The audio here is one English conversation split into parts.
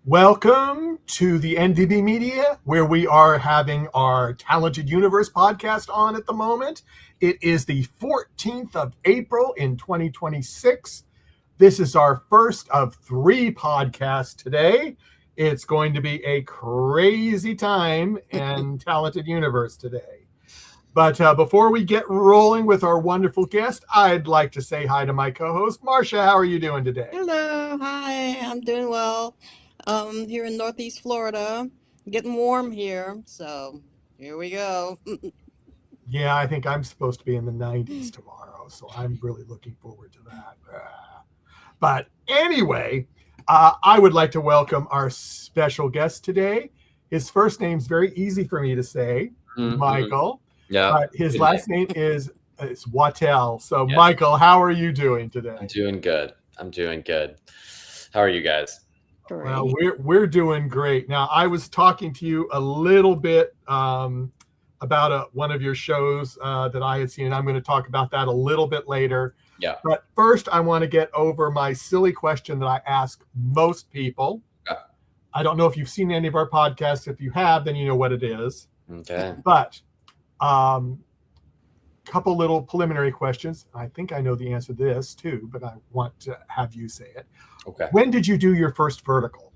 Welcome to the NDB Media, where we are having our Talented Universe podcast on at the moment. It is the 14th of April in 2026. This is our first of 3 podcasts today. It's going to be a crazy time in Talented Universe today. But before we get rolling with our wonderful guest, I'd like to say hi to my co-host, Marcia. How are you doing today? Hello, hi, I'm doing well. Here in Northeast Florida, getting warm here, so here we go. Yeah, I think I'm supposed to be in the 90s tomorrow, so I'm really looking forward to that. But anyway, I would like to welcome our special guest today. His first name's very easy for me to say, Michael. Yeah. But his last name is Wattel. So, Yeah. Michael, how are you doing today? I'm doing good. How are you guys? Great. Well, we're doing great. Now, I was talking to you a little bit about one of your shows that I had seen, and I'm going to talk about that a little bit later. Yeah. But first, I want to get over my silly question that I ask most people. Yeah. I don't know if you've seen any of our podcasts. If you have, then you know what it is. Okay. But couple little preliminary questions. I think I know the answer to this too, but I want to have you say it. Okay. When did you do your first vertical?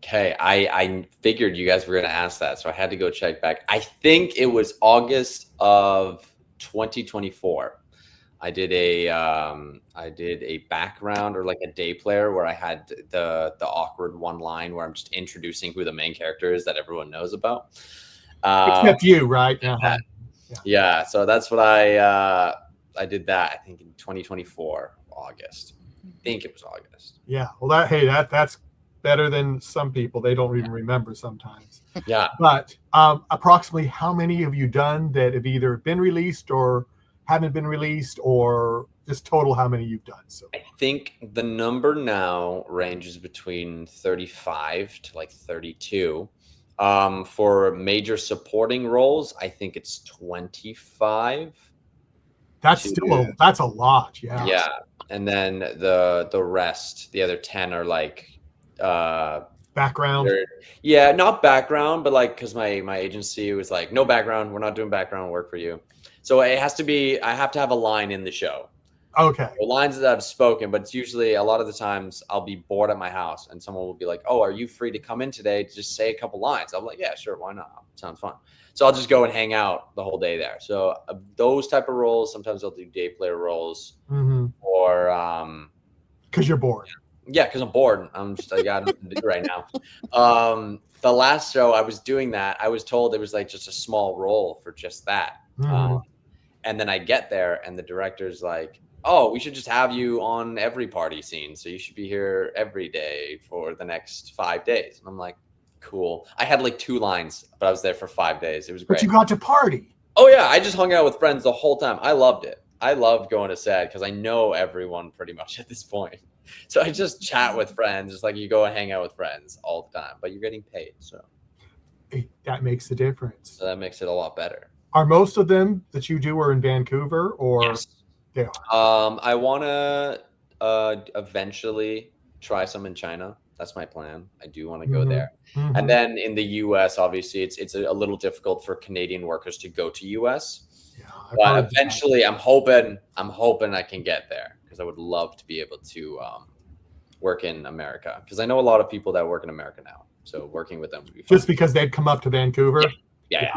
Okay. I figured you guys were going to ask that, so I had to go check back. I think it was August of 2024. I did a background or like a day player where I had the awkward one line where I'm just introducing who the main character is that everyone knows about. Except you, right? Uh-huh. Yeah, so that's what I did that, I think, in 2024, August. I think it was August. Yeah. Well, that's better than some people. They don't even remember sometimes. Yeah. But approximately how many have you done that have either been released or haven't been released, or just total how many you've done? So I think the number now ranges between 35 to like 32. For major supporting roles, I think it's 25. That's that's a lot. Yeah. Yeah. And then the rest, the other 10 are like background. Yeah, not background, but like, because my agency was like, no background, we're not doing background work for you. So it has to be, I have to have a line in the show. Okay. The lines that I've spoken, but it's usually a lot of the times I'll be bored at my house and someone will be like, oh, are you free to come in today to just say a couple lines? I'm like, yeah, sure, why not? Sounds fun. So I'll just go and hang out the whole day there. So those type of roles, sometimes I'll do day player roles, or because you're bored. Yeah, because I'm bored. I got nothing to do right now. The last show I was doing that, I was told it was like just a small role for just that. And then I get there and the director's like, oh, we should just have you on every party scene. So you should be here every day for the next 5 days. And I'm like, cool. I had like 2 lines, but I was there for 5 days. It was great. But you got to party. Oh yeah. I just hung out with friends the whole time. I loved it. I loved going to set because I know everyone pretty much at this point. So I just chat with friends. It's like you go and hang out with friends all the time, but you're getting paid. So that makes the difference. So that makes it a lot better. Are most of them that you do are in Vancouver, or? Yes. They are. I want to eventually try some in China. That's my plan. I do want to go there. And then in the US, obviously, it's a little difficult for Canadian workers to go to US. Yeah, but eventually, I'm hoping I can get there because I would love to be able to work in America because I know a lot of people that work in America now. So working with them would be fun. Just because they'd come up to Vancouver. Yeah.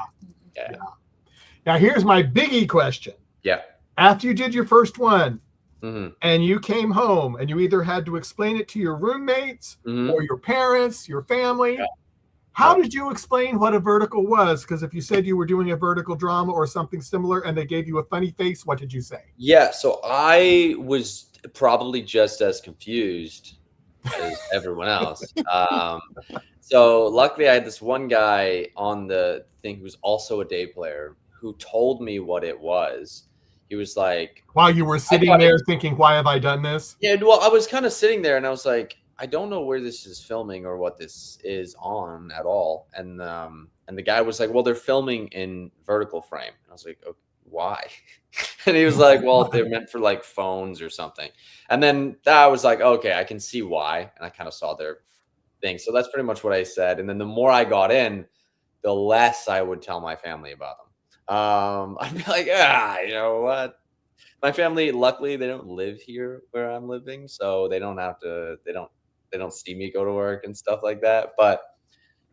Now here's my biggie question. Yeah. After you did your first one and you came home and you either had to explain it to your roommates or your parents, your family, how did you explain what a vertical was? Because if you said you were doing a vertical drama or something similar and they gave you a funny face, what did you say? Yeah, so I was probably just as confused as everyone else. So luckily I had this one guy on the thing who was also a day player who told me what it was. He was like, while you were sitting there thinking, why have I done this? Yeah, well, I was kind of sitting there and I was like, I don't know where this is filming or what this is on at all. And the guy was like, well, they're filming in vertical frame. And I was like, okay, why? And he was like, well, they're meant for like phones or something. And then I was like, okay, I can see why. And I kind of saw thing. So that's pretty much what I said. And then the more I got in, the less I would tell my family about them. I'd be like, you know what? My family, luckily, they don't live here where I'm living, so they don't have to. They don't see me go to work and stuff like that. But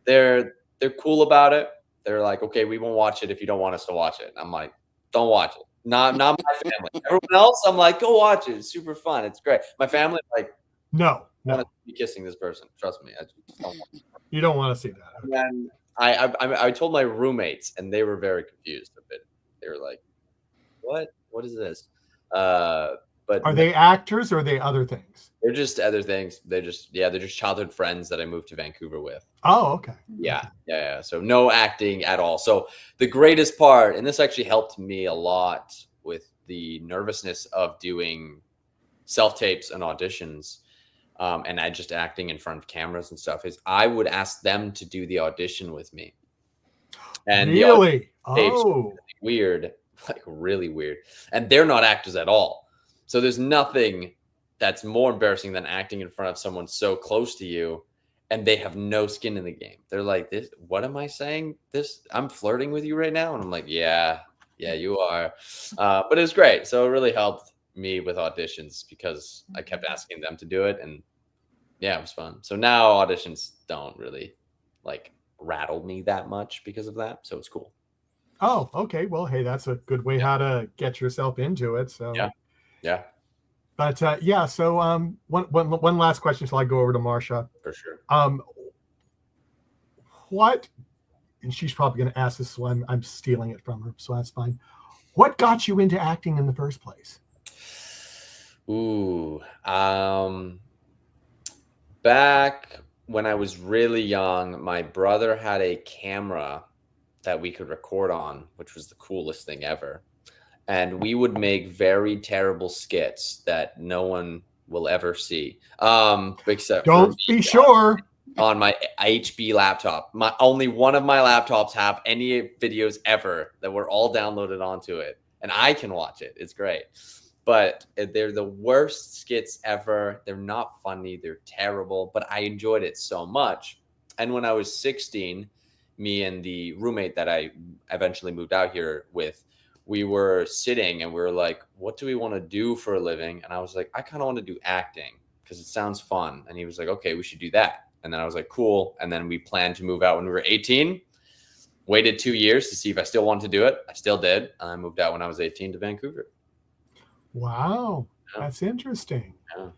they're cool about it. They're like, okay, we won't watch it if you don't want us to watch it. And I'm like, don't watch it. Not my family. Everyone else, I'm like, go watch it. It's super fun. It's great. My family, like, No. I want to be kissing this person. Trust me. I just don't want to. You don't want to see that. Okay. And I told my roommates, and they were very confused a bit. They were like, what? What is this? But are they actors or are they other things? They're just other things. They're just childhood friends that I moved to Vancouver with. Oh, okay. Yeah. So no acting at all. So the greatest part, and this actually helped me a lot with the nervousness of doing self-tapes and auditions, and I just acting in front of cameras and stuff, is I would ask them to do the audition with me. And really? Weird. Like really weird. And they're not actors at all. So there's nothing that's more embarrassing than acting in front of someone so close to you and they have no skin in the game. They're like, this, what am I saying? I'm flirting with you right now? And I'm like, yeah, you are. But it was great. So it really helped me with auditions because I kept asking them to do it. And yeah, it was fun. So now auditions don't really like rattle me that much because of that. So it's cool. Oh, okay. Well, hey, that's a good way how to get yourself into it. So yeah. But so one last question till I go over to Marsha. For sure. What? And she's probably going to ask this, so I'm stealing it from her, so that's fine. What got you into acting in the first place? Ooh, back when I was really young, my brother had a camera that we could record on, which was the coolest thing ever. And we would make very terrible skits that no one will ever see. Except don't be sure. On my HB laptop. Only one of my laptops have any videos ever that were all downloaded onto it. And I can watch it. It's great. But they're the worst skits ever. They're not funny. They're terrible. But I enjoyed it so much. And when I was 16, me and the roommate that I eventually moved out here with, we were sitting and we were like, what do we want to do for a living? And I was like, I kind of want to do acting because it sounds fun. And he was like, okay, we should do that. And then I was like, cool. And then we planned to move out when we were 18, waited 2 years to see if I still wanted to do it. I still did. And I moved out when I was 18 to Vancouver. Wow. Yeah. That's interesting. Yeah.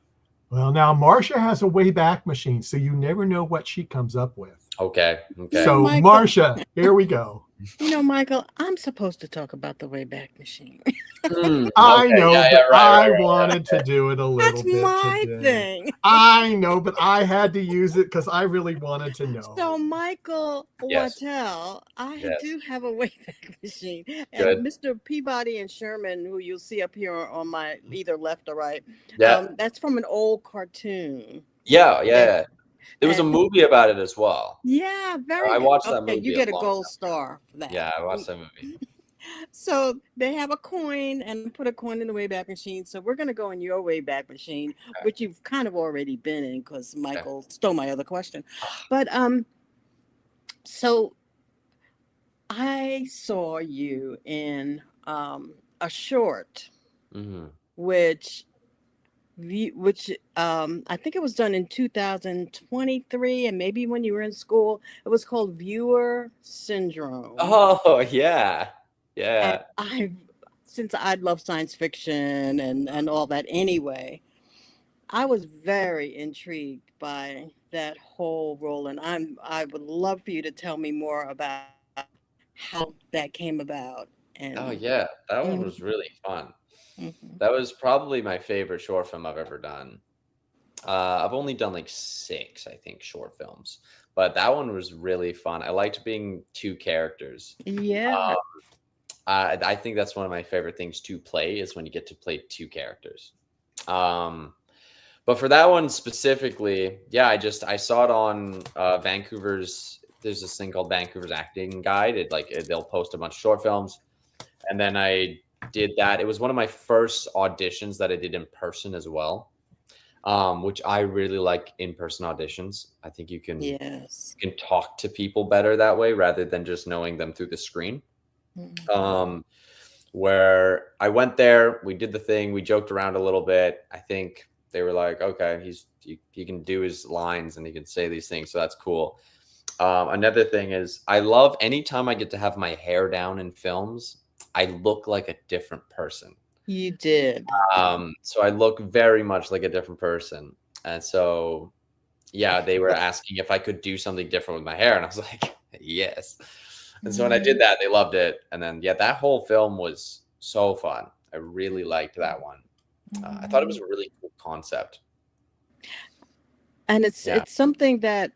Well, now Marsha has a Wayback Machine, so you never know what she comes up with. Okay. So, Marsha, here we go. You know, Michael, I'm supposed to talk about the Wayback Machine. I know, but I wanted to do it a little bit. That's my thing. I know, but I had to use it because I really wanted to know. So, Michael Wattel, I do have a Wayback Machine. And Mr. Peabody and Sherman, who you'll see up here on my either left or right, that's from an old cartoon. Yeah. There was a movie about it as well. Yeah, very I watched that movie. You get a gold star for that. Yeah, I watched that movie. So they have a coin and put a coin in the Wayback Machine. So we're going to go in your Wayback Machine, which you've kind of already been in because Michael stole my other question. But so I saw you in a short, which I think it was done in 2023, and maybe when you were in school. It was called Viewer Syndrome. Oh yeah. And since I love science fiction and all that anyway, I was very intrigued by that whole role, and I would love for you to tell me more about how that came about. And that one was really fun. That was probably my favorite short film I've ever done. I've only done like 6, I think, short films, but that one was really fun. I liked being 2 characters. Yeah. I think that's one of my favorite things to play is when you get to play 2 characters. But for that one specifically, I saw it on Vancouver's. There's this thing called Vancouver's Acting Guide. They'll post a bunch of short films, and then I did that. It was one of my first auditions that I did in person as well. which I really like in-person auditions. I think Yes. you can talk to people better that way rather than just knowing them through the screen. Mhm. Where I went there, we did the thing, we joked around a little bit. I think they were like, okay, he can do his lines and he can say these things, so that's cool. Another thing is I love anytime I get to have my hair down in films, I look like a different person. You did. So I look very much like a different person. And so, yeah, they were asking if I could do something different with my hair. And I was like, yes. And so when I did that, they loved it. And then, yeah, that whole film was so fun. I really liked that one. I thought it was a really cool concept. And Yeah. it's something that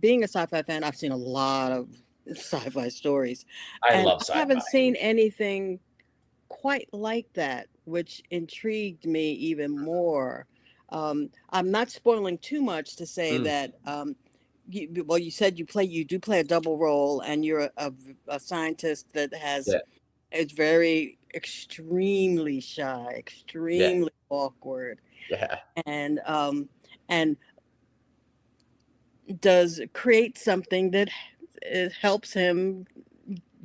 being a sci-fi fan, I've seen a lot of sci-fi stories, I and love I sci-fi. haven't seen anything quite like that, which intrigued me even more. I'm not spoiling too much to say that well, you said you do play a double role, and you're a scientist that Yeah. is very extremely shy, Yeah. extremely awkward, Yeah. and does create something that helps him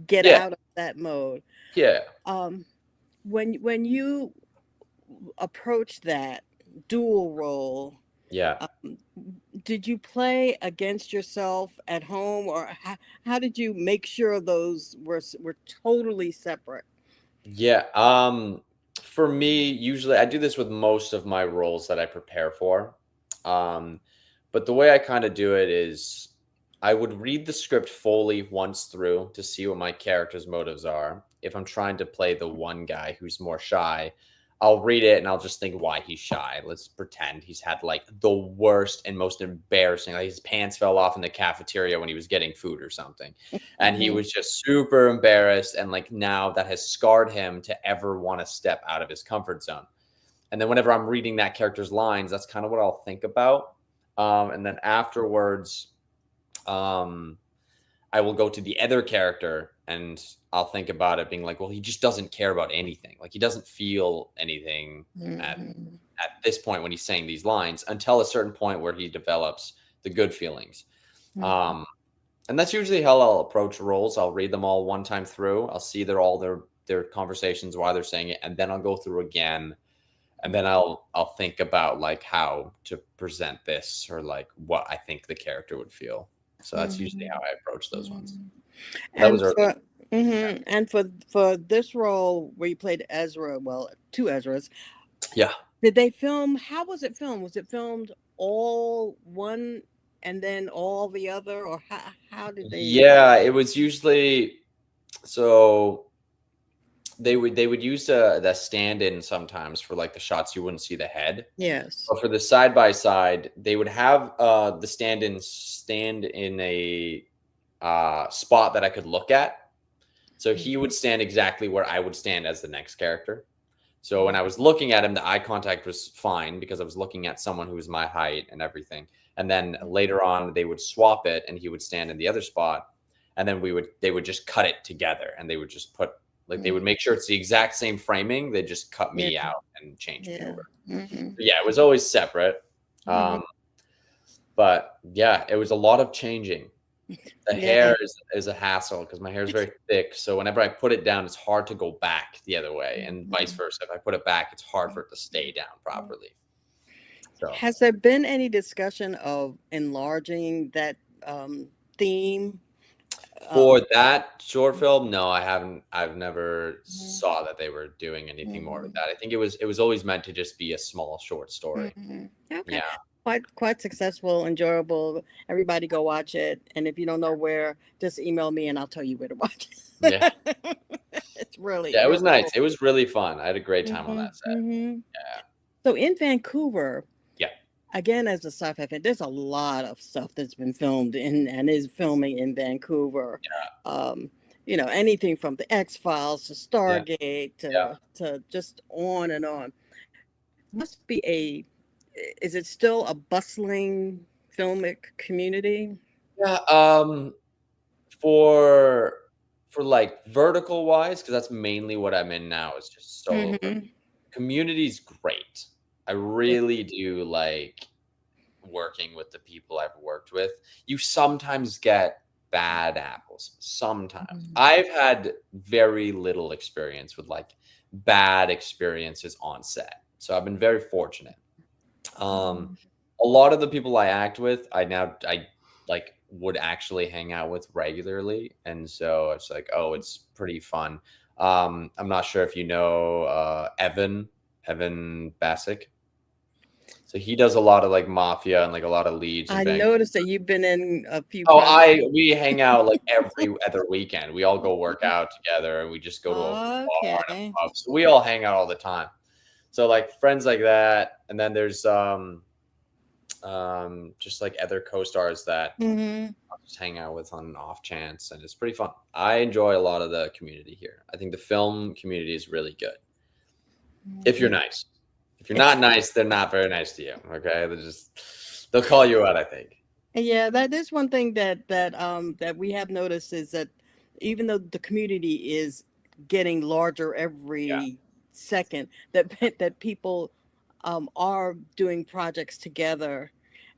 get Yeah. out of that mode. Yeah. Um, when you approach that dual role, Yeah. um, did you play against yourself at home, or how did you make sure those were totally separate? Yeah. For me, usually I do this with most of my roles that I prepare for. Um, but the way I kind of do it is I would read the script fully once through to see what my character's motives are. If I'm trying to play the one guy who's more shy, I'll read it and I'll just think why he's shy. Let's pretend he's had like the worst and most embarrassing, like his pants fell off in the cafeteria when he was getting food or something. And he Mhm. was just super embarrassed. And like now that has scarred him to ever want to step out of his comfort zone. And then whenever I'm reading that character's lines, that's kind of what I'll think about. And then afterwards, um, I will go to the other character and I'll think about it being like, well, he just doesn't care about anything. Like he doesn't feel anything at Mhm. this point when he's saying these lines until a certain point where he develops the good feelings. Mhm. Um, and that's usually how I'll approach roles. I'll read them all one time through. I'll see their conversations, why they're saying it, and then I'll go through again, and then I'll think about like how to present this or like what I think the character would feel. So that's usually how Mhm. I approach those ones. Mhm. That was And early. for and for this role where you played Ezra, well, two Ezras, Yeah. did they film? How was it filmed? Was it filmed all one and then all the other, or how did they? Yeah, it was usually so they would use the stand-in sometimes for like the shots you wouldn't see the head. Yes. But for the side by side, they would have the stand-in stand in a spot that I could look at. So he would stand exactly where I would stand as the next character. So when I was looking at him, the eye contact was fine because I was looking at someone who was my height and everything. And then later on, they would swap it, and he would stand in the other spot, and then they would just cut it together, and they would just put like they would make sure it's the exact same framing. They just cut Yeah. me out and change me Yeah. over. Hmm. So yeah, it was always separate. Hmm. But yeah, it was a lot of changing. The Yeah. hair is a hassle because my hair is very thick. So whenever I put it down, it's hard to go back the other way, and vice Mhm. versa. If I put it back, it's hard for it to stay down properly. So Has there been any discussion of enlarging that theme? for Um, that short film, no, I haven't. I've never mhm. saw that they were doing anything more with Mhm. that. I think it was always meant to just be a small short story. Mhm. Okay. Yeah, Quite successful, enjoyable. Everybody go watch it. And if you don't know where, just email me and I'll tell you where to watch yeah, it. It's really, yeah. It was really nice. cool. It was really fun. I had a great time on Hmm. that set. Hmm. Yeah, So in Vancouver, yeah, again, as a sci-fi fan, there's a lot of stuff that's been filmed in and is filming in Vancouver. Um, anything from the X Files to yeah, Stargate yeah. to just on and on. Must be is it still a bustling filmic community? Yeah. For like vertical wise, because that's mainly what I'm in now is just solo. Mm-hmm. Community's great. I really do like working with the people I've worked with. You sometimes get bad apples. Sometimes. Mhm. I've had very little experience with like bad experiences on set. So I've been very fortunate. Um, Mhm. a lot of the people I act with, I like would actually hang out with regularly, and so it's like, oh, it's pretty fun. I'm not sure if you know Evan Bassick. So he does a lot of like Mafia and like a lot of leads in I Vancouver. noticed that you've been in a few Oh, projects. we hang out like every other weekend. We all go work out together and we just go to a bar and Okay. a pub. So we all hang out all the time. So like friends like that, and then there's just like other co-stars that Hmm. I'll just hang out with on an off chance, and it's pretty fun. I enjoy a lot of the community here. I think the film community is really good if you're nice. If you're not nice, they're not very nice to you. Okay, they'll call you out, I think. Yeah, that is one thing that we have noticed is that even though the community is getting larger Yeah, every second, that that people are doing projects together,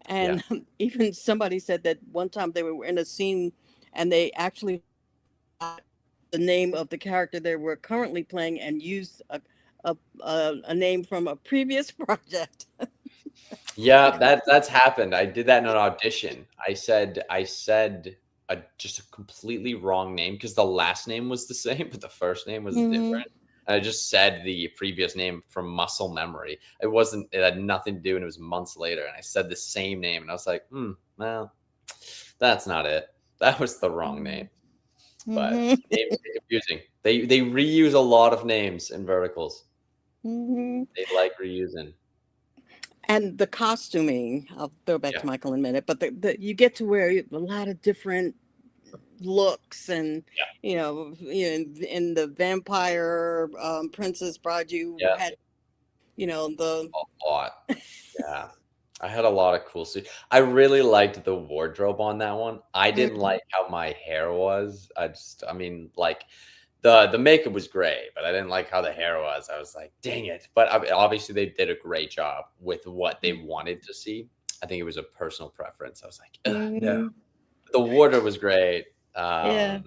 yeah, and even somebody said that one time they were in a scene and they actually got the name of the character they were currently playing and used a name from a previous project. yeah. That's happened. I did that in an audition. I said just a completely wrong name because the last name was the same, but the first name was Hmm. different. I just said the previous name from muscle memory. It wasn't. It had nothing to do, and it was months later. And I said the same name, and I was like, well, that's not it. That was the wrong name. But Hmm. names get confusing. They reuse a lot of names in verticals. Hmm. They like reusing. And the costuming, I'll throw back Yeah, to Michael in a minute, but you get to wear a lot of different looks, and yeah, in the vampire Princess Bride, you yeah. had the A lot. Yeah. I had a lot of cool suits. I really liked the wardrobe on that one. I didn't Mhm. like how my hair was. I mean, like the makeup was great, but I didn't like how the hair was. I was like, dang it. But obviously they did a great job with what they wanted to see. I think it was a personal preference. I was like, ugh, no. Mhm. The wardrobe was great. Yeah.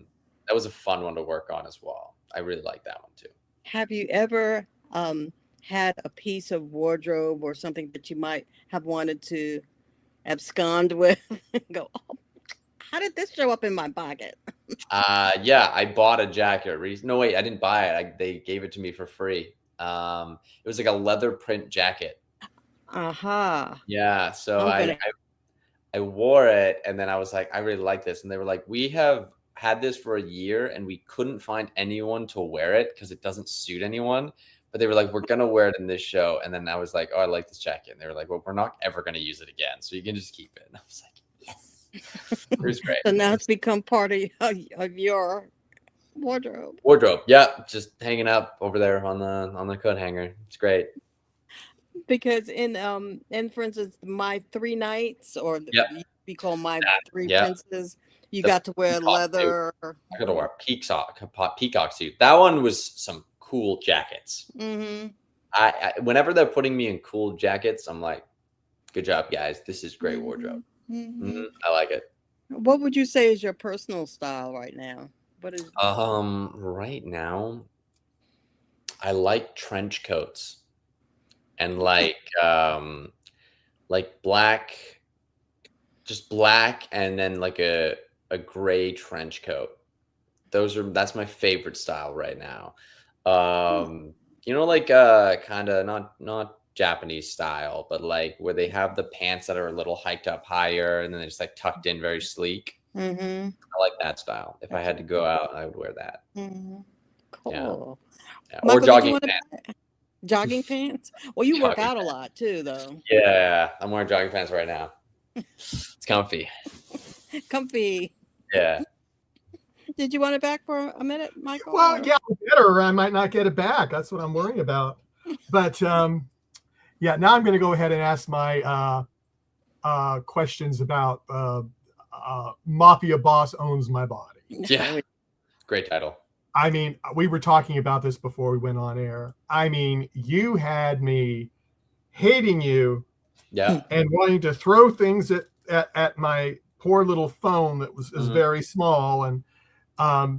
That was a fun one to work on as well. I really liked that one too. Have you ever had a piece of wardrobe or something that you might have wanted to abscond with? Go, oh, how did this show up in my pocket? Yeah, I bought a jacket. No, wait, I didn't buy it. They gave it to me for free. It was like a leather print jacket. Aha. Yeah, so I'm I, gonna. I I wore it, and then I was like, I really like this, and they were like, we have had this for a year, and we couldn't find anyone to wear it because it doesn't suit anyone. But they were like, we're gonna wear it in this show, and then I was like, oh, I like this jacket, and they were like, well, we're not ever gonna use it again, so you can just keep it. And I was like, yes, it was great. So now it's become part of your wardrobe. Wardrobe, yeah, just hanging up over there on the coat hanger. It's great. Because in for instance, my three knights, or Yep, be called my that, three yep. princes, you The got to wear peacock suit. leather. I gotta wear a peacock suit. That one was some cool jackets. Mm-hmm. Whenever they're putting me in cool jackets, I'm like, good job, guys. This is great Mm-hmm. wardrobe. Hmm. I like it. What would you say is your personal style right now? What is? Right now, I like trench coats and like black, just black, and then like a gray trench coat. That's my favorite style right now. Like kind of not Japanese style, but like where they have the pants that are a little hiked up higher and then they're just like tucked in very sleek. Mm-hmm. I like that style. If I had to go out, I would wear that. Mm-hmm. Yeah. Cool. Yeah. Or Michael, did you jogging want to pants. jogging pants? Well, you work Jogging out a pants. lot too, though. Yeah, I'm wearing jogging pants right now. It's comfy. Comfy. Yeah. Did you want it back for a minute, Michael? Well, Or? yeah, better. I might not get it back. That's what I'm worrying about. But yeah, now I'm going to go ahead and ask my questions about Mafia Boss Owns My Body. Yeah. Great title. I mean, we were talking about this before we went on air. I mean, you had me hating you Yeah. and wanting to throw things at my poor little phone that is very small, and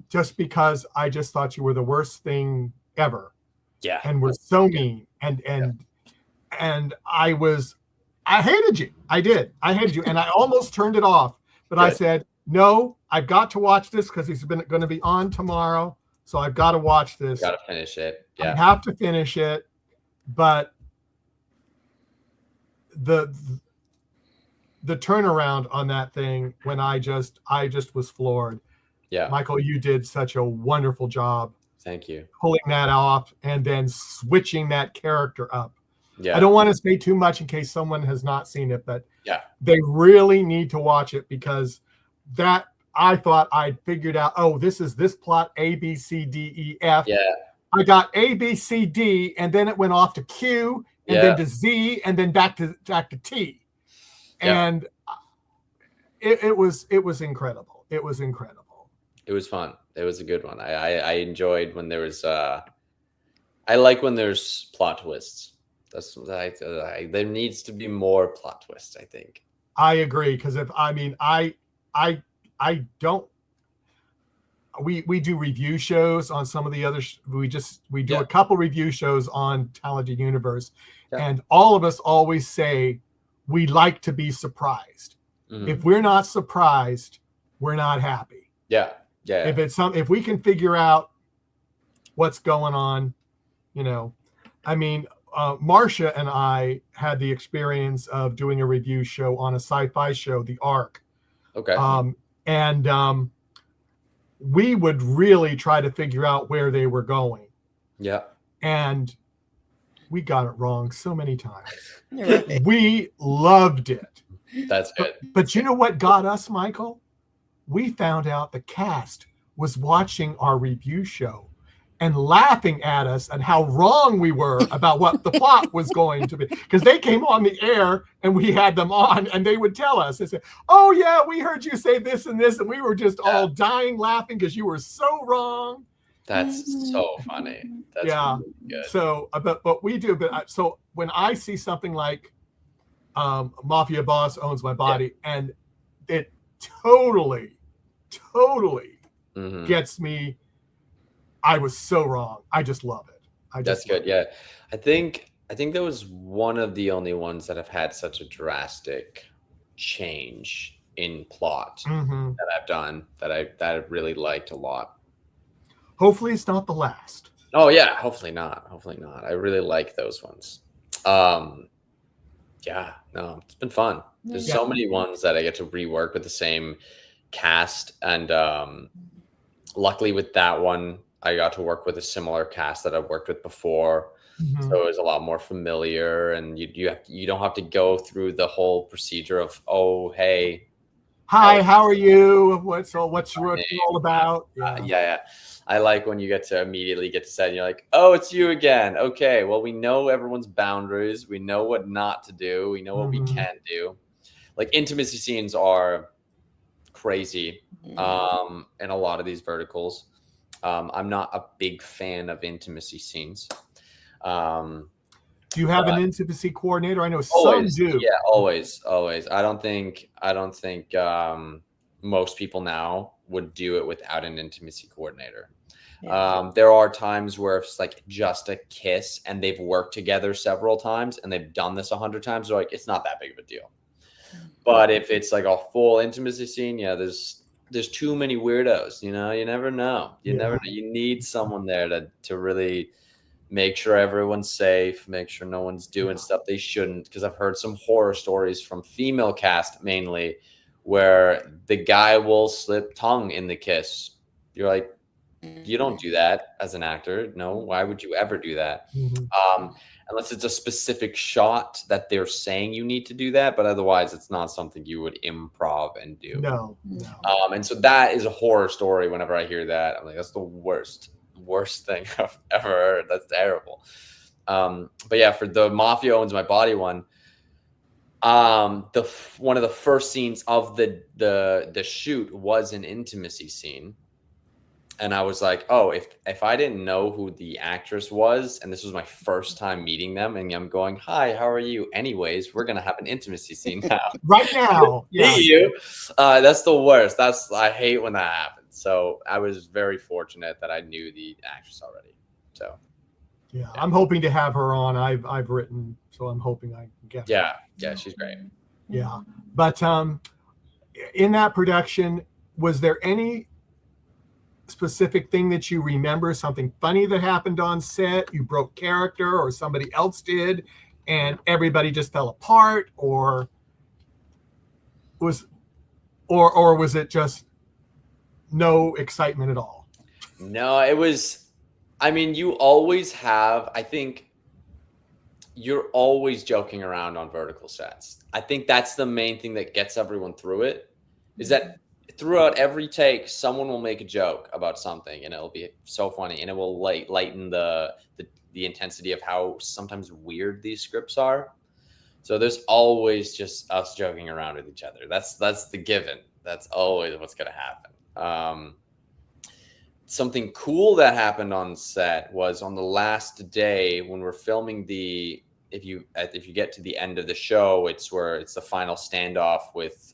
just because I just thought you were the worst thing ever. Yeah. And were so mean, and I hated you. I did. I hated you, and I almost turned it off. But I said, no, I've got to watch this because he's going to be on tomorrow. So I've got to watch this. Got to finish it. Yeah. I have to finish it. But the turnaround on that thing, when I just was floored. Yeah. Michael, you did such a wonderful job. Thank you. Pulling that off and then switching that character up. Yeah. I don't want to say too much in case someone has not seen it, but yeah, they really need to watch it, because that I thought I'd figured out, oh, this is this plot, A, B, C, D, E, F. Yeah. I got A, B, C, D, and then it went off to Q, and then to Z, and then back to T. Yeah. And it was incredible. It was incredible. It was fun. It was a good one. I enjoyed when there was I like when there's plot twists. That's there needs to be more plot twists, I think. I agree, because we do review shows on some of the other we do a couple review shows on Talented Universe, and all of us always say we like to be surprised. If we're not surprised, we're not happy. Yeah. If we can figure out what's going on, Marcia and I had the experience of doing a review show on a sci-fi show, The Ark. Okay. And we would really try to figure out where they were going. Yeah. And we got it wrong so many times. We loved it. That's good. But you know what got us, Michael? We found out the cast was watching our review show and laughing at us and how wrong we were about what the plot was going to be. Because they came on the air and we had them on, and they would tell us, they said, oh yeah, we heard you say this and this, and we were just all dying laughing because you were so wrong. That's so funny. That's really good. So, but we do, so when I see something like Mafia Boss Owns My Body, and it totally gets me. I was so wrong. I just love it. That's good. Yeah. I think that was one of the only ones that have had such a drastic change in plot that I've done that I really liked a lot. Hopefully it's not the last. Oh yeah, hopefully not. I really like those ones. Yeah, no, it's been fun. There's so many ones that I get to rework with the same cast, and luckily with that one I got to work with a similar cast that I've worked with before. So it was a lot more familiar, and you don't have to go through the whole procedure of, oh hey, hi, how are you, what's all about. Yeah. I like when you get to immediately get to set and you're like, oh, it's you again. Okay, well, we know everyone's boundaries. We know what not to do. We know what we can do. Like, intimacy scenes are crazy in a lot of these verticals. I'm not a big fan of intimacy scenes. Do you have an intimacy coordinator? I know always, some do. Yeah, always. I don't think most people now would do it without an intimacy coordinator. There are times where it's like just a kiss and they've worked together several times and they've done this 100 times. They're like, it's not that big of a deal. But if it's like a full intimacy scene, there's too many weirdos, you never know. You never know. You need someone there to really make sure everyone's safe, make sure no one's doing stuff they shouldn't. Because I've heard some horror stories from female cast mainly, where the guy will slip tongue in the kiss. You're like, you don't do that as an actor. No, why would you ever do that? Unless it's a specific shot that they're saying you need to do that, but otherwise it's not something you would improv and do. No. And so that is a horror story. Whenever I hear that, I'm like, that's the worst thing I've ever heard. That's terrible. But yeah, for the Mafia Owns My Body one, one of the first scenes of the shoot was an intimacy scene. And I was like, oh, if I didn't know who the actress was, and this was my first time meeting them, and I'm going, hi, how are you? Anyways, we're gonna have an intimacy scene now. Right now. Yeah. See you. That's the worst. I hate when that happens. So I was very fortunate that I knew the actress already. So yeah, I'm hoping to have her on. I've written, so I'm hoping I can get her. Yeah, she's great. Yeah, but in that production, was there any specific thing that you remember, something funny that happened on set, you broke character, or somebody else did, and everybody just fell apart, or was it just no excitement at all? No, it was, I mean, you always have, I think you're always joking around on vertical sets. I think that's the main thing that gets everyone through it, is that throughout every take, someone will make a joke about something, and it'll be so funny, and it will lighten the intensity of how sometimes weird these scripts are. So there's always just us joking around with each other. That's the given. That's always what's going to happen. Something cool that happened on set was on the last day when we're filming if you get to the end of the show, it's the final standoff with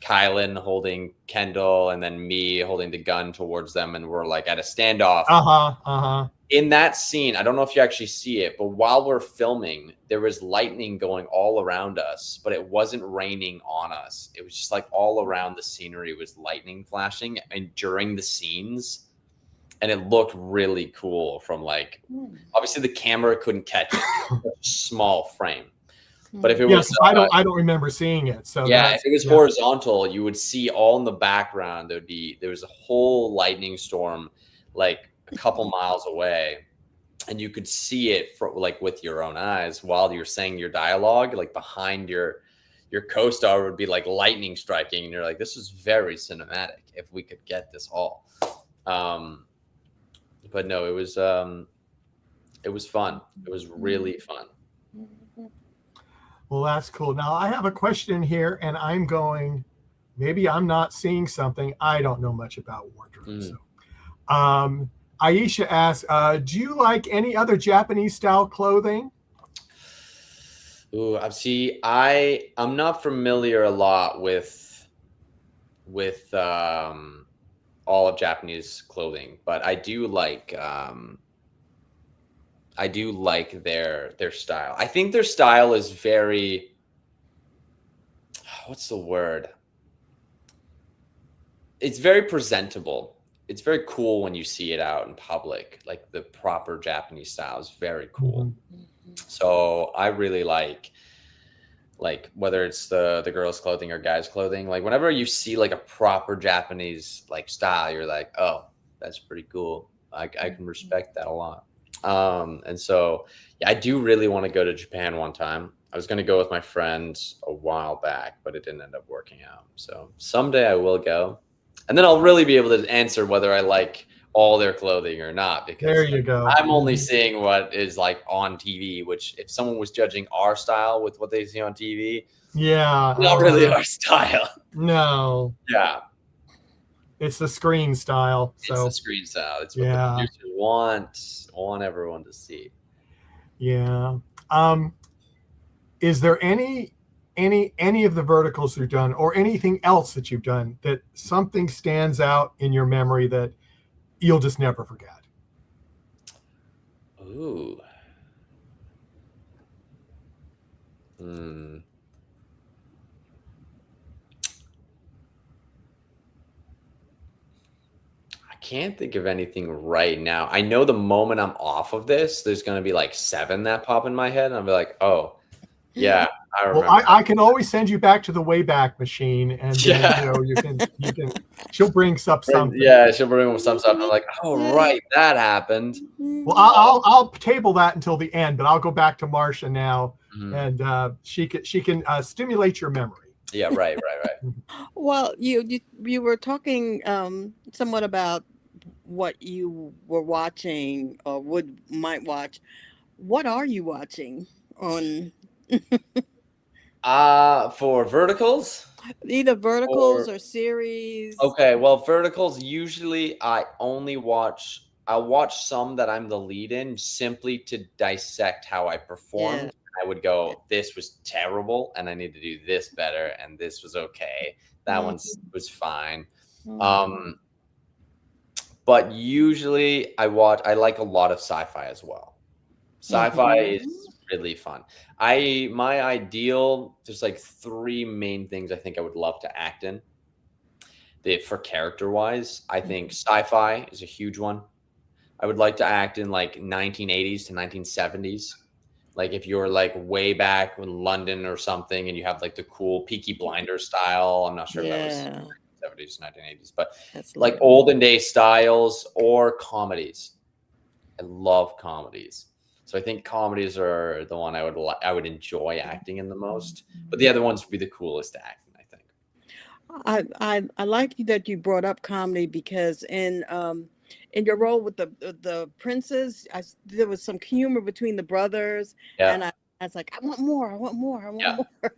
Kylan holding Kendall and then me holding the gun towards them, and we're like at a standoff. In that scene, I don't know if you actually see it, but while we're filming, there was lightning going all around us, but it wasn't raining on us. It was just like all around the scenery was lightning flashing, and during the scenes, and it looked really cool from like, obviously the camera couldn't catch it. It was a small frame. But if it was, I don't remember seeing it. So yeah, if it was horizontal, you would see all in the background. There was a whole lightning storm, like a couple miles away, and you could see it like with your own eyes while you're saying your dialogue. Like behind your co-star would be like lightning striking, and you're like, this is very cinematic. If we could get this all, but no, it was fun. It was really fun. Well, that's cool. Now I have a question here, and I'm going, maybe I'm not seeing something. I don't know much about wardrobe. So, Aisha asks, do you like any other Japanese style clothing? Ooh, I'm not familiar a lot with all of Japanese clothing, but I do like their style. I think their style is very, what's the word? It's very presentable. It's very cool when you see it out in public. Like the proper Japanese style is very cool. So I really like whether it's the girls' clothing or guys' clothing, like whenever you see like a proper Japanese like style, you're like, oh, that's pretty cool. I can respect that a lot. And so, yeah, I do really want to go to Japan one time. I was going to go with my friends a while back, but it didn't end up working out. So someday I will go, and then I'll really be able to answer whether I like all their clothing or not, because there you go. I'm only seeing what is like on TV, which if someone was judging our style with what they see on TV, not really our style. No. Yeah. It's the screen style. So. It's the screen style. It's what the producers want everyone to see. Yeah. Is there any of the verticals you've done, or anything else that you've done, that something stands out in your memory that you'll just never forget? Ooh. I can't think of anything right now. I know the moment I'm off of this, there's going to be like 7 that pop in my head, and I'll be like, oh, yeah, I remember. Well, I can always send you back to the Wayback Machine, and then, you can. She'll bring up something. Yeah, she'll bring up some stuff. I'm like, oh, right, that happened. Well, I'll table that until the end, but I'll go back to Marcia now, and she can stimulate your memory. Yeah, right. Well, you were talking somewhat about what you were watching or might watch. What are you watching on? For verticals Either verticals or or series. okay, well, verticals usually I'll watch some that I'm the lead in simply to dissect how I Yeah. performed. I would go, this was terrible, and I need to do this better, and this was okay. That Mm, one was fine. mhm, Um, but usually I like a lot of sci-fi as well. Sci-fi mhm. is really fun. My ideal, there's like three main things I think I would love to act in. For character wise, I think sci-fi is a huge one. I would like to act in like 1980s to 1970s. Like if you're like way back in London or something and you have like the cool Peaky Blinder style. I'm not sure if that was Yeah, 70s, 1980s, but that's like lovely. olden day styles or comedies. I love comedies. So I think comedies are the one I would enjoy acting in the most. But the other ones would be the coolest to act in, I think. I like that you brought up comedy because in your role with the princes, there was some humor between the brothers, Yeah. and I was like, I want more, I want more, I want Yeah. more.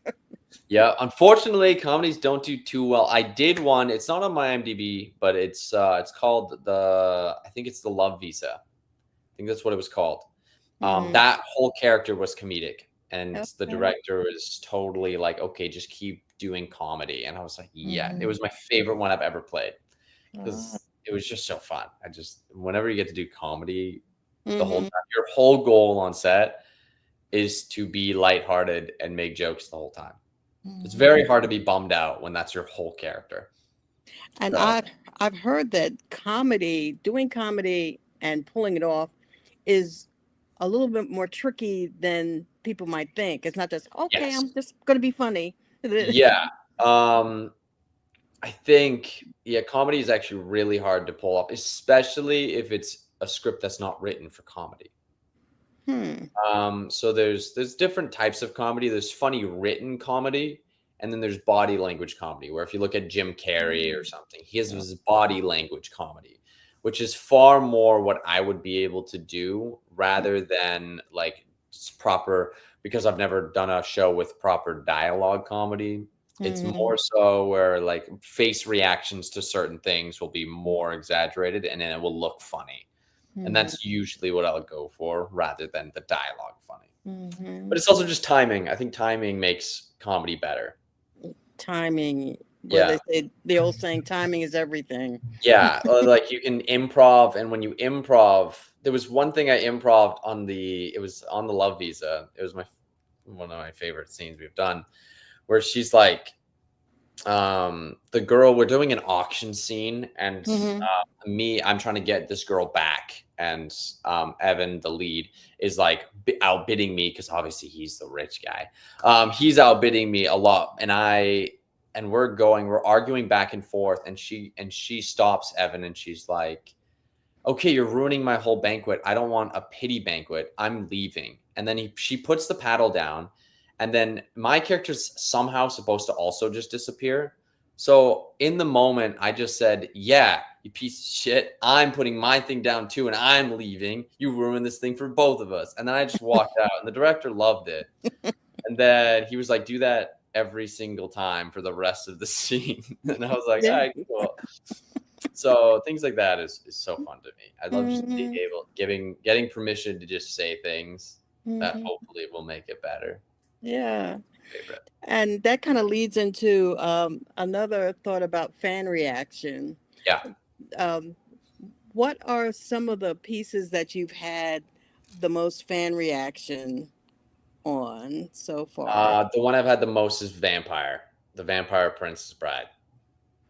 Yeah, unfortunately, comedies don't do too well. I did one. It's not on my IMDb, but it's called I think it's the Love Visa. I think that's what it was called. Mm, That whole character was comedic, and the okay. director was totally like, "Okay, just keep doing comedy." And I was like, "Yeah." It Hmm. was my favorite one I've ever played Uh, because it was just so fun. Whenever you get to do comedy, the whole hmm. time, your whole goal on set is to be lighthearted and make jokes the whole time. It's Hmm. very hard to be bummed out when that's your whole character. And So, I've heard that doing comedy and pulling it off is a little bit more tricky than people might think. It's not just, okay, yes. I'm just going to be funny. Yeah. Um, I think, yeah, comedy is actually really hard to pull off, especially if it's a script that's not written for comedy. Hmm. So there's different types of comedy. There's funny written comedy, and then there's body language comedy, where if you look at Jim Carrey or something, he has Yeah. his body language comedy, which is far more what I would be able to do rather than like proper, because I've never done a show with proper dialogue comedy. It's Hmm. more so where like face reactions to certain things will be more exaggerated and then it will look funny. And Hmm. that's usually what I'll go for rather than the dialogue funny. Hmm. But it's also just timing. I think timing makes comedy better. Timing, where Yeah. they say the old saying, timing is everything. Yeah. Like you can improv. And when you improv, there was one thing I improved on it was on the Love Visa. It was one of my favorite scenes we've done where she's like, the girl, we're doing an auction scene and Hmm. I'm trying to get this girl back, and Evan, the lead, is like outbidding me because obviously he's the rich guy. He's outbidding me a lot, and we're arguing back and forth, and she stops Evan and she's like, okay, you're ruining my whole banquet. I don't want a pity banquet. I'm leaving. And then she puts the paddle down, and then my character's somehow supposed to also just disappear. So in the moment, I just said, yeah, you piece of shit. I'm putting my thing down too, and I'm leaving. You ruined this thing for both of us. And then I just walked out, and the director loved it. And then he was like, do that every single time for the rest of the scene. And I was like, all Yeah. right, cool. So things like that is so fun to me. I love just being Hmm. getting permission to just say things that Hmm. hopefully will make it better. Yeah. Favorite. And that kind of leads into another thought about fan reaction. Yeah. Um, what are some of the pieces that you've had the most fan reaction on so far? The one I've had the most is Vampire, the Vampire Princess Bride.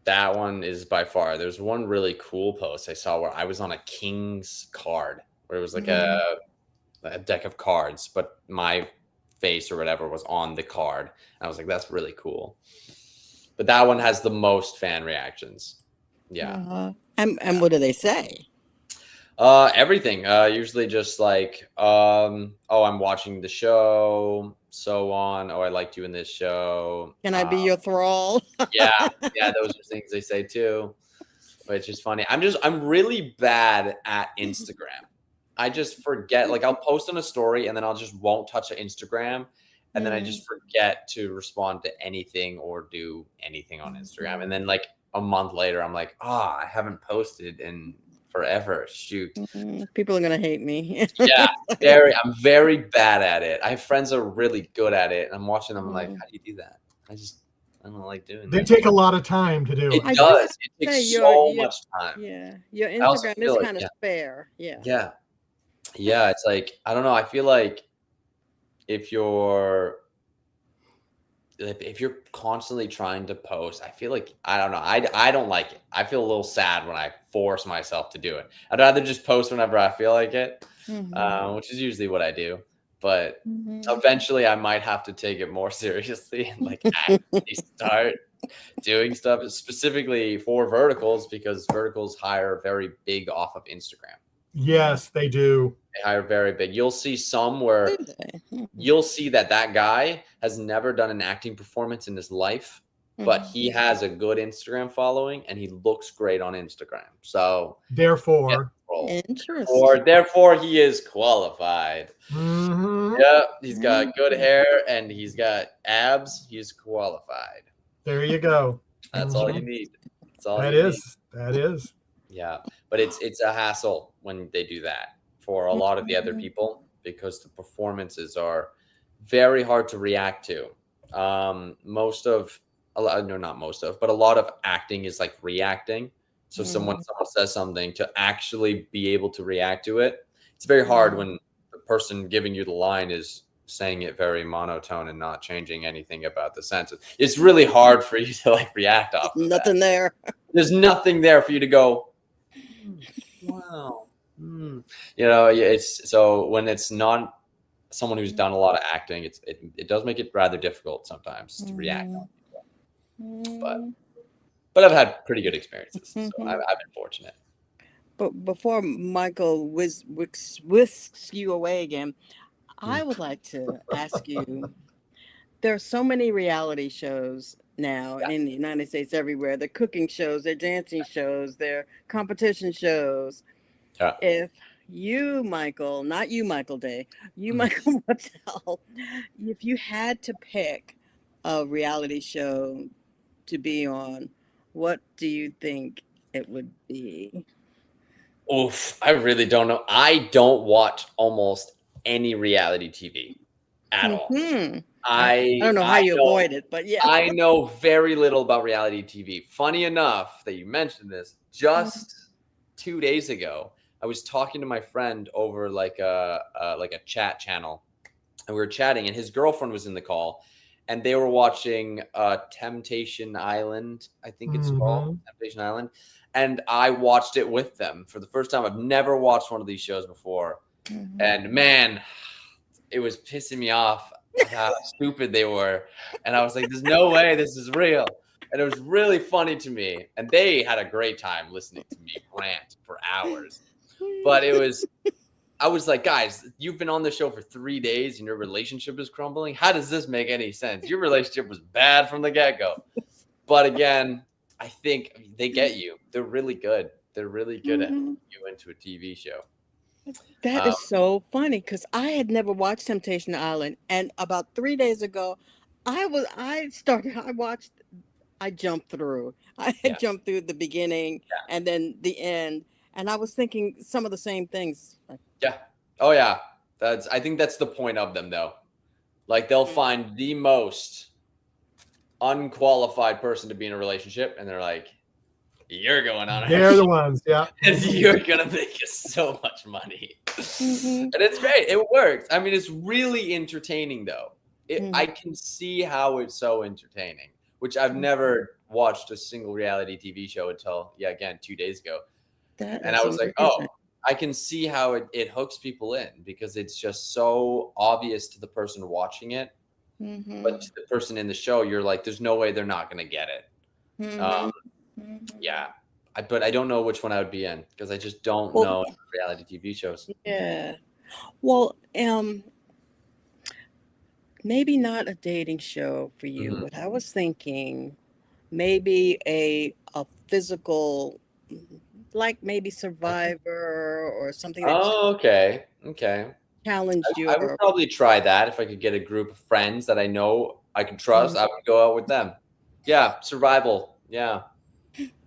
That one is by far. There's one really cool post I saw where I was on a king's card, where it was like Mhm. a deck of cards, but my face or whatever was on the card. And I was like, that's really cool. But that one has the most fan reactions. Yeah. Uh-huh. And Yeah. what do they say? Everything. Usually just like, oh, I'm watching the show, so on. Oh, I liked you in this show. Can I be your thrall? Yeah, yeah, those are things they say too, which is funny. I'm really bad at Instagram. I just forget. Like I'll post on a story and then I'll just won't touch the Instagram. and then I just forget to respond to anything or do anything on Instagram. And then like a month later, I'm like, I haven't posted in forever. Shoot. People are gonna hate me. Yeah, I'm very bad at it. I have friends that are really good at it, and I'm watching them. I'm like, how do you do that? I don't like doing They that. take a lot of time to do it. It does. It takes so much time. Yeah, your Instagram is kind of spare. Yeah. Yeah. It's like, I don't know. I feel like if you're constantly trying to post, I feel like, I don't know. I don't like it. I feel a little sad when I force myself to do it. I'd rather just post whenever I feel like it, which is usually what I do. But eventually I might have to take it more seriously and like actually start doing stuff specifically for verticals, because verticals hire very big off of Instagram. Yes, they do. They hire very big. You'll see some where you'll see that guy has never done an acting performance in his life, but he has a good Instagram following and he looks great on Instagram. So therefore he is qualified. Yeah, he's got good hair and he's got abs. He's qualified. There you go. That's all you need. That's all that you is. need. That is. Yeah, but it's a hassle when they do that for a lot of the other people, because the performances are very hard to react to. Not most of, but a lot of acting is like reacting. So someone says something, to actually be able to react to it, it's very hard when the person giving you the line is saying it very monotone and not changing anything about the sense. It's really hard for you to like react off of nothing that. there. There's nothing there for you to go, wow. You know, it's so when it's not someone who's done a lot of acting, it does make it rather difficult sometimes to react on people. But I've had pretty good experiences, so I've been fortunate. But before Michael whisks you away again, I would like to ask you, there are so many reality shows now in the United States everywhere. They're cooking shows, they're dancing shows, they're competition shows. Yeah. If you, Michael, not you, Michael Day, you, Michael Wattel, if you had to pick a reality show to be on, what do you think it would be? Oof, I really don't know. I don't watch almost any reality TV at all. I don't know how you avoid it, but yeah. I know very little about reality TV. Funny enough that you mentioned this, just 2 days ago, I was talking to my friend over like a chat channel, and we were chatting, and his girlfriend was in the call, and they were watching Temptation Island, I think it's called Temptation Island, and I watched it with them for the first time. I've never watched one of these shows before, and man, it was pissing me off how stupid they were, and I was like, "There's no way this is real." And it was really funny to me, and they had a great time listening to me rant for hours. But I was like, guys, you've been on the show for 3 days and your relationship is crumbling. How does this make any sense? Your relationship was bad from the get-go. But again, I think they get you. They're really good. They're really good at putting you into a TV show. That is so funny, because I had never watched Temptation Island, and about 3 days ago, I jumped through. I jumped through the beginning and then the end, and I was thinking some of the same things. Yeah. Oh yeah. I think that's the point of them, though. Like, they'll find the most unqualified person to be in a relationship, and they're like, "You're going on." They're the ones, yeah. And you're gonna make us so much money, and it's great. It works. I mean, it's really entertaining, though. I can see how it's so entertaining, which I've never watched a single reality TV show until 2 days ago. And I was like, oh, I can see how it hooks people in, because it's just so obvious to the person watching it. But to the person in the show, you're like, there's no way they're not going to get it. Yeah. But I don't know which one I would be in, because I just don't know reality TV shows. Yeah. Well, maybe not a dating show for you, but I was thinking maybe a physical, like maybe Survivor or something. Oh, okay. Okay. challenged I would your. probably try that if I could get a group of friends that I know I can trust. I would go out with them. Yeah, survival. Yeah.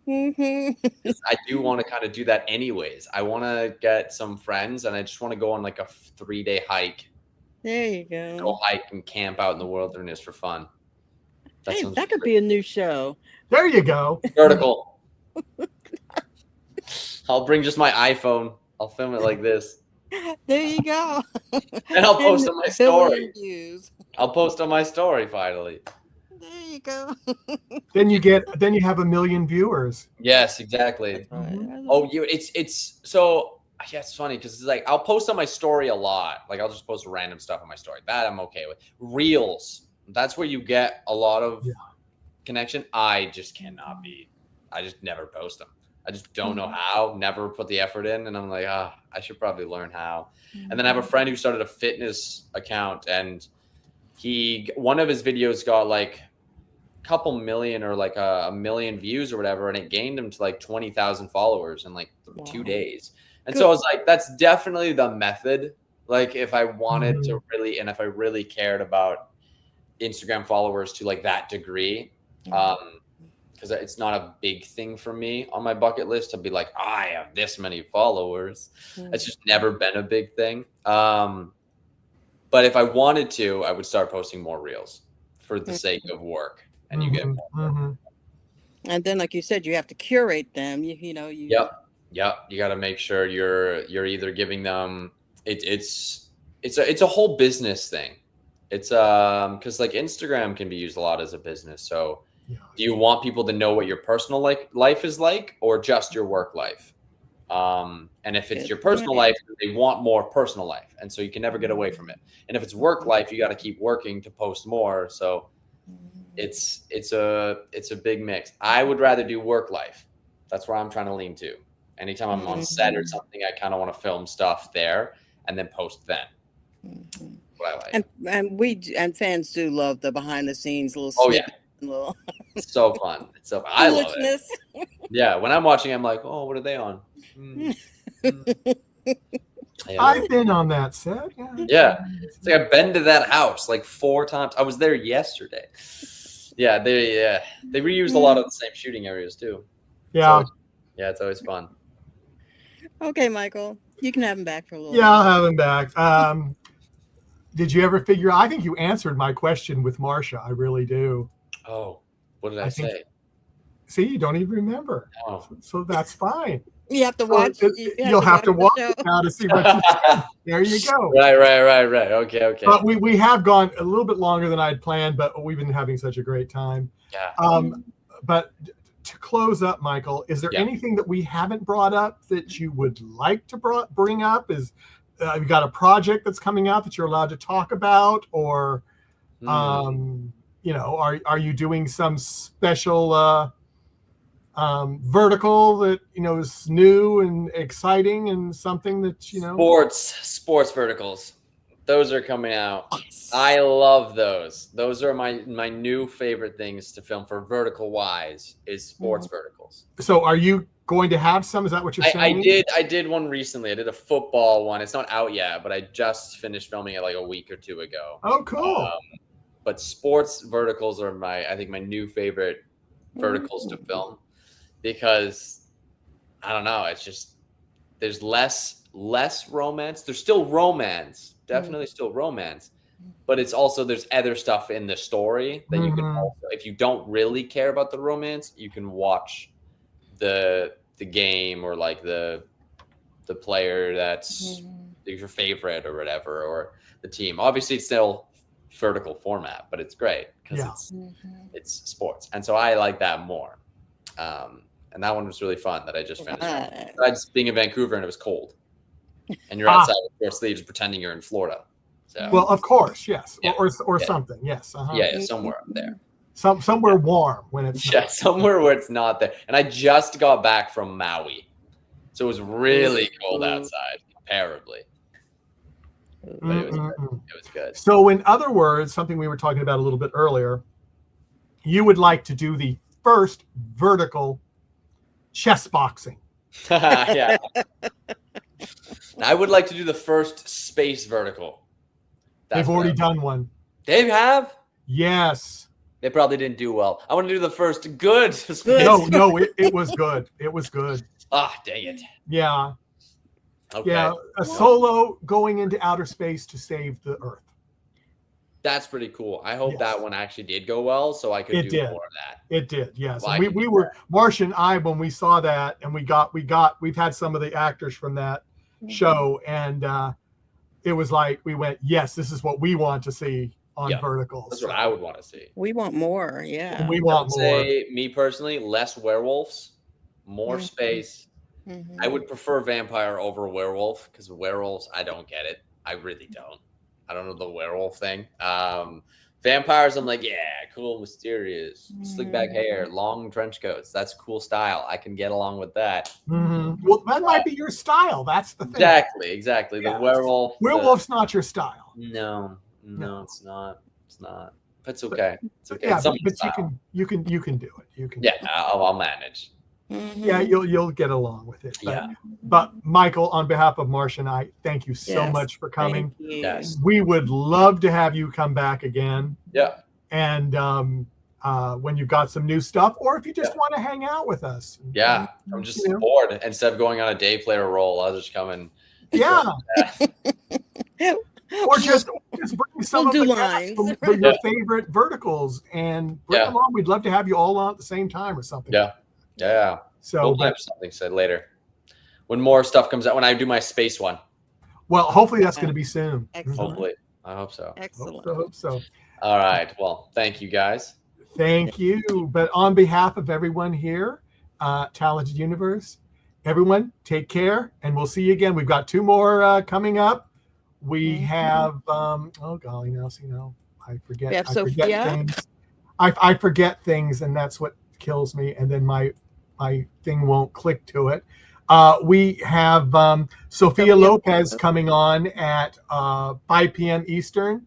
Mhm. 'Cause I do want to kind of do that anyways. I want to get some friends and I just want to go on like a 3-day hike. There you Go go. hike and camp out in the wilderness for fun. That Hey, sounds that could great. be a new show. There you go. Vertical. I'll bring just my iPhone. I'll film it like this. There you go. And I'll 10 post on my billion story. views. I'll post on my story finally. There you go. Then you have 1 million viewers. Yes, exactly. Oh, it's so yeah, it's funny because it's like I'll post on my story a lot. Like I'll just post random stuff on my story. That I'm okay with. Reels, that's where you get a lot of connection. I just cannot be. I just never post them. I just don't know how. Never put the effort in, and I'm like, I should probably learn how. And then I have a friend who started a fitness account, and one of his videos got like couple million or like a million views or whatever, and it gained him to like 20,000 followers in like 2 days. And so I was like, that's definitely the method. Like if I wanted to really, and if I really cared about Instagram followers to like that degree, because it's not a big thing for me on my bucket list to be like, I have this many followers. It's just never been a big thing. But if I wanted to, I would start posting more reels for the sake of work. And you get more. And then, like you said, you have to curate them. You know. Yep. You got to make sure you're either giving them. It's a whole business thing. It's because like Instagram can be used a lot as a business. So, do you want people to know what your personal life is like, or just your work life? And if it's your personal life, they want more personal life, and so you can never get away from it. And if it's work life, you got to keep working to post more. So. It's a big mix. I would rather do work life. That's where I'm trying to lean to. Anytime I'm on set or something, I kind of want to film stuff there and then post then. What I like. And fans do love the behind the scenes little. Oh yeah, little. It's so fun. It's so fun. I love it. Yeah, when I'm watching, I'm like, oh, what are they on? I've been on that set. Yeah. It's like I've been to that house like 4 times. I was there yesterday. Yeah, they reused a lot of the same shooting areas too. Yeah. It's always fun. Okay, Michael, you can have him back for a little. Yeah, I'll have him back. Did you ever figure? I think you answered my question with Marsha. I really do. Oh, what did I say? See, you don't even remember. Oh. So that's fine. You have to watch. You'll have to watch it now to see what you said. There you go. Right. Okay. But we have gone a little bit longer than I'd planned, but we've been having such a great time. Yeah. But to close up, Michael, is there anything that we haven't brought up that you would like to bring up? Is you got a project that's coming out that you're allowed to talk about, or are you doing some special vertical that is new and exciting and something that sports verticals, those are coming out. I love those. Those are my new favorite things to film for vertical wise is sports verticals. So are you going to have some? Is that what you're saying? I did one recently. I did a football one. It's not out yet, but I just finished filming it like a week or 2 ago. Oh, cool. But sports verticals are I think my new favorite verticals to film. Because I don't know, it's just there's less romance. There's still romance, definitely still romance, but it's also there's other stuff in the story that you can also, if you don't really care about the romance, you can watch the game or like the player that's your favorite or whatever, or the team. Obviously, it's still vertical format, but it's great because it's sports, and so I like that more. And that one was really fun that I just finished. Besides being in Vancouver and it was cold. And you're outside with short sleeves pretending you're in Florida. So. Well, of course, yes. Yeah. Or something, yes. Yeah, somewhere up there. Somewhere warm when it's not. Somewhere where it's not there. And I just got back from Maui. So it was really cold outside, comparably. But it was good. So in other words, something we were talking about a little bit earlier, you would like to do the first vertical chess boxing. Yeah. I would like to do the first space vertical. They've already done one. They have? Yes. They probably didn't do well. I want to do the first good space. No, it was good. It was good. Ah, dang it. Yeah. Okay. Yeah, a solo going into outer space to save the Earth. That's pretty cool. I hope Yes. that one actually did go well, so I could do more of that. It did, yes. Well, And we were Marsh and I when we saw that, and we've had some of the actors from that show, and it was like we went, yes, this is what we want to see on Verticals. That's what I would want to see. We want more, yeah. We want more. Say, me personally, less werewolves, more space. I would prefer vampire over werewolf because werewolves, I don't get it. I really don't. I don't know the werewolf thing. Vampires, I'm like, yeah, cool, mysterious, slick back hair, long trench coats. That's cool style. I can get along with that. Well, that might be your style. That's the thing. Exactly. Yeah. The werewolf's not your style. No, it's not. It's not. But it's okay. It's okay. Yeah, it's but you can do it. You can. Yeah, I'll manage. Yeah, you'll get along with it. But Michael, on behalf of Marsh and I, thank you so much for coming. Yes. We would love to have you come back again. Yeah. And when you've got some new stuff, or if you just want to hang out with us. Yeah, I'm just bored. Instead of going on a day player role, I'll just come and or just bring some of your favorite verticals and bring them on. We'd love to have you all on at the same time or something. Yeah. So we'll have something said later when more stuff comes out. When I do my space one. Well, hopefully that's going to be soon. Excellent. Hopefully, I hope so. Excellent. Hope so. All right. Well, thank you guys. Thank you. But on behalf of everyone here, Talented Universe, everyone take care, and we'll see you again. We've got 2 more coming up. We have oh golly, now I forget. We have Forget things. I forget things, and that's what kills me. And then my thing won't click to it. We have Sophia Lopez coming on at 5 p.m. Eastern,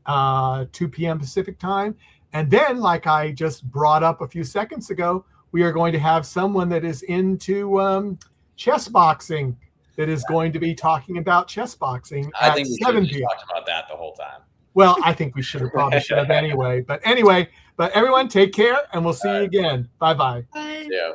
2 p.m. Pacific time. And then, like I just brought up a few seconds ago, we are going to have someone that is into chess boxing that is going to be talking about chess boxing at 7 p.m. Talked about that the whole time. Well, I think we should have anyway. But everyone, take care, and we'll see you again. Bye-bye. Bye. Yeah.